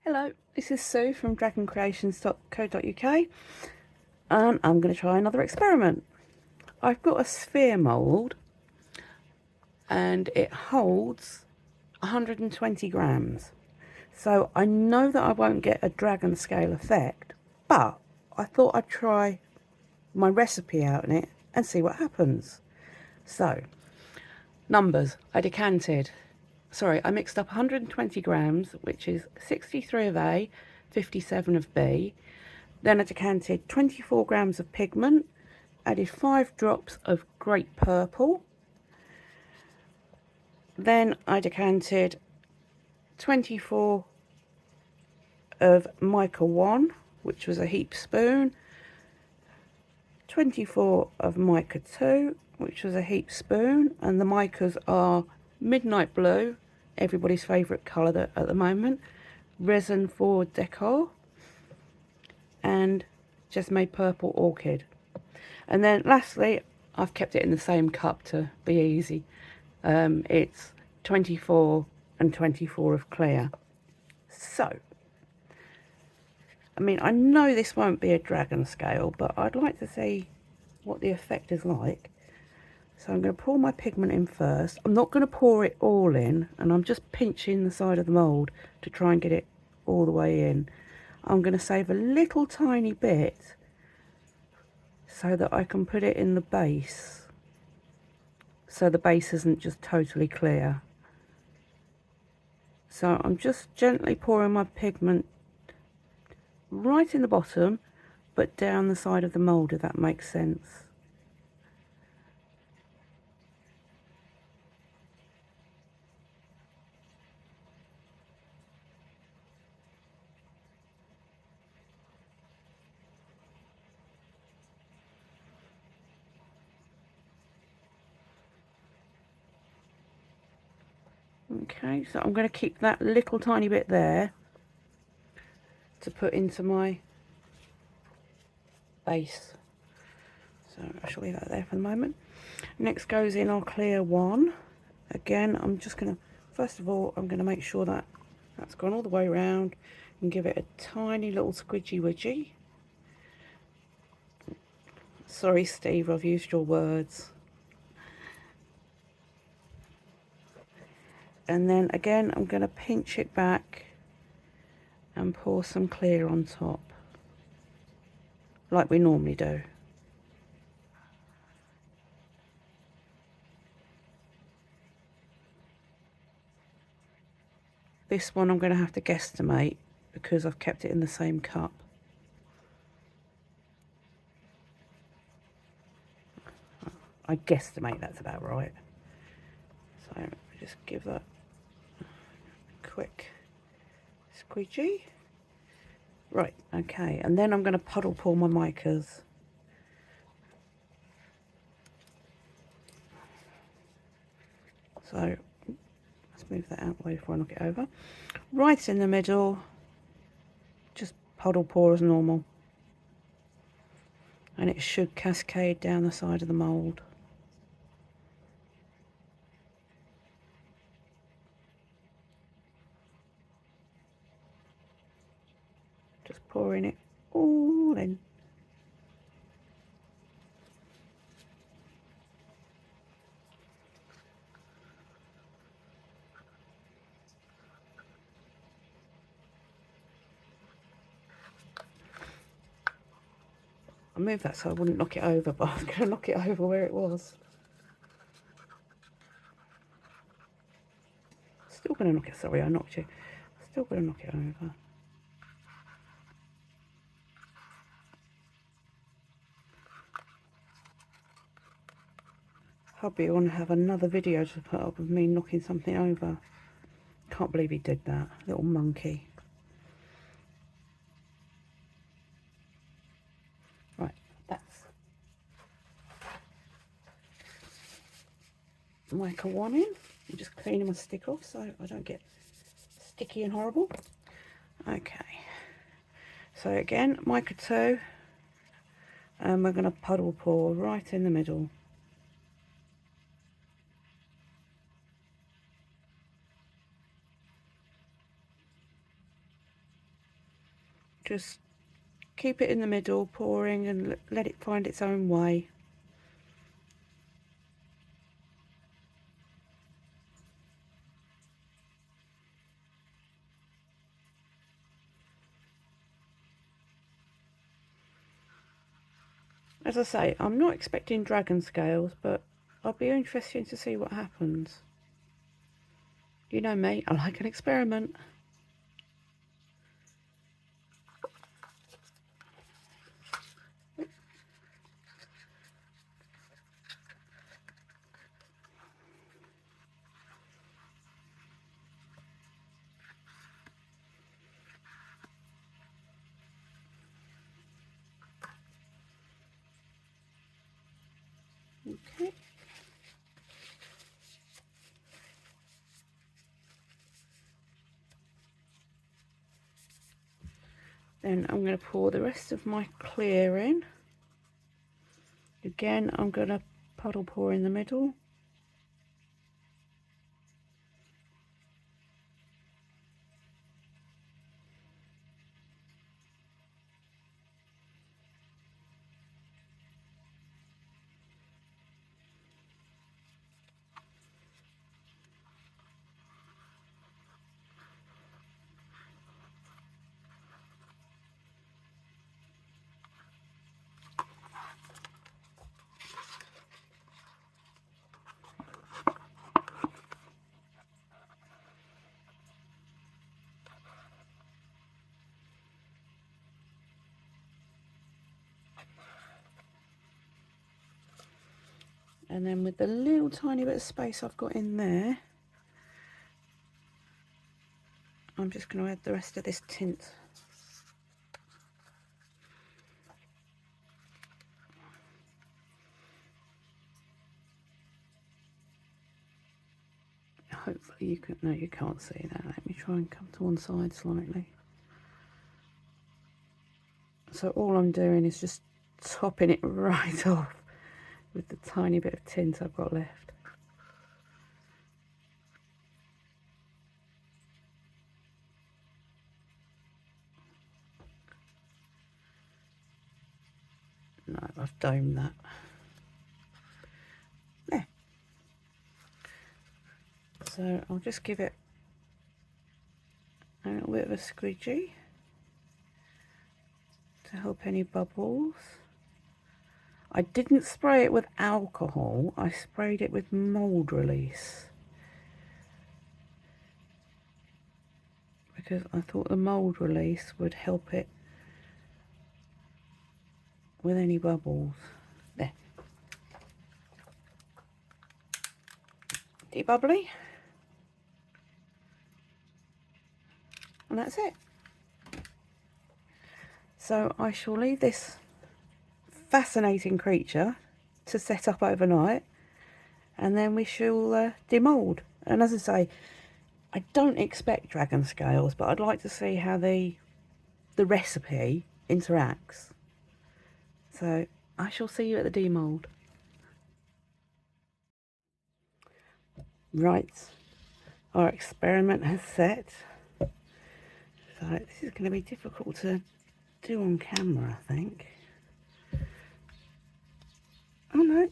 Hello, this is Sue from dragoncreations.co.uk and I'm going to try another experiment. I've got a sphere mould and it holds 120 grams. So I know that I won't get a dragon scale effect, but I thought I'd try my recipe out in it and see what happens. So, numbers. I mixed up 120 grams, which is 63 of A, 57 of B. Then I decanted 24 grams of pigment, added 5 drops of grape purple. Then I decanted 24 of Mica 1, which was a heap spoon, 24 of Mica 2, which was a heap spoon, and the Micas are Midnight Blue, everybody's favourite colour at the moment, Resin for decor, and just made purple orchid. And then lastly, I've kept it in the same cup to be easy. It's 24 and 24 of clear. So, I mean, I know this won't be a dragon scale, but I'd like to see what the effect is like. So I'm going to pour my pigment in first. I'm not going to pour it all in, and I'm just pinching the side of the mould to try and get it all the way in. I'm going to save a little tiny bit so that I can put it in the base, so the base isn't just totally clear. So I'm just gently pouring my pigment right in the bottom, but down the side of the mould, if that makes sense. Okay, so I'm going to keep that little tiny bit there to put into my base. So I shall leave that there for the moment. Next goes in our clear 1. Again, I'm just going to, first of all, I'm going to make sure that that's gone all the way around and give it a tiny little squidgy widgey. Sorry, Steve, I've used your words. And then again, I'm going to pinch it back and pour some clear on top, like we normally do. This one I'm going to have to guesstimate because I've kept it in the same cup. I guesstimate that's about right. So just give that a quick squidgy. Right, okay, and then I'm going to puddle pour my micas. So let's move that out of the way before I knock it over. Right in the middle, just puddle pour as normal. And it should cascade down the side of the mould. Just pouring it all in. I moved that so I wouldn't knock it over, but I was going to knock it over where it was. Still going to knock it, sorry, I knocked you. Still going to knock it over. Hubby want to have another video to put up of me knocking something over. Can't believe he did that, little monkey. Right, that's Mica 1 in. I'm just cleaning my stick off so I don't get sticky and horrible. Okay, so again, Mica 2, and we're going to puddle pour right in the middle. just keep it in the middle, pouring, and let it find its own way. As I say, I'm not expecting dragon scales, but I'll be interested to see what happens. You know me, I like an experiment. Okay. Then I'm going to pour the rest of my clear in. Again, I'm going to puddle pour in the middle. And then with the little tiny bit of space I've got in there, I'm just going to add the rest of this tint. Hopefully you can, no, you can't see that. Let me try and come to one side slightly. So all I'm doing is just topping it right off with the tiny bit of tint I've got left. No, I've domed that. There. So I'll just give it a little bit of a squidgy to help any bubbles. I didn't spray it with alcohol, I sprayed it with mold release, because I thought the mold release would help it with any bubbles. There. Debubbly. And that's it. So I shall leave this fascinating creature to set up overnight, and then we shall demold. And as I say, I don't expect dragon scales, but I'd like to see how the recipe interacts. So I shall see you at the demold. Right, our experiment has set. So this is going to be difficult to do on camera, I think. Oh no.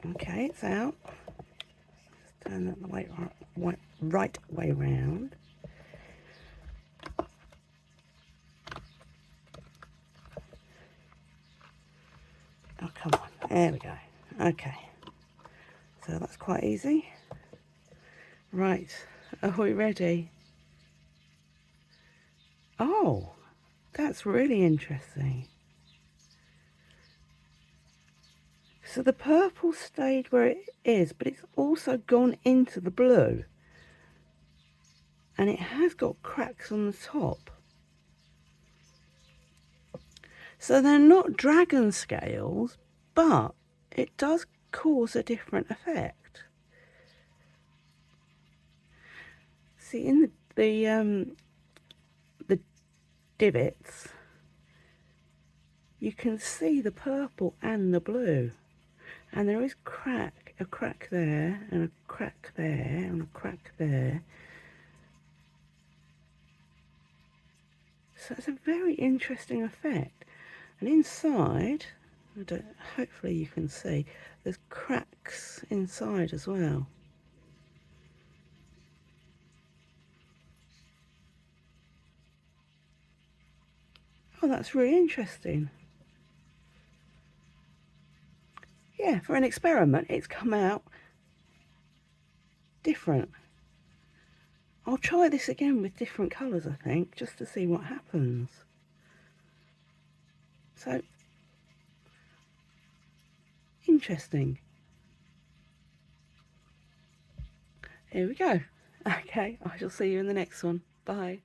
Okay, it's out. Just turn that the right way round. Oh, come on. There we go. Okay. So that's quite easy. Right. Are we ready? Oh, that's really interesting. So the purple stayed where it is, but it's also gone into the blue. And it has got cracks on the top. So they're not dragon scales, but it does cause a different effect. See, in the divots, you can see the purple and the blue, and there is a crack there, and a crack there, and a crack there. So it's a very interesting effect. And inside, hopefully you can see, there's cracks inside as well. Oh, that's really interesting. Yeah, for an experiment, it's come out different. I'll try this again with different colours, I think, just to see what happens. So, interesting. Here we go. Okay, I shall see you in the next one. Bye.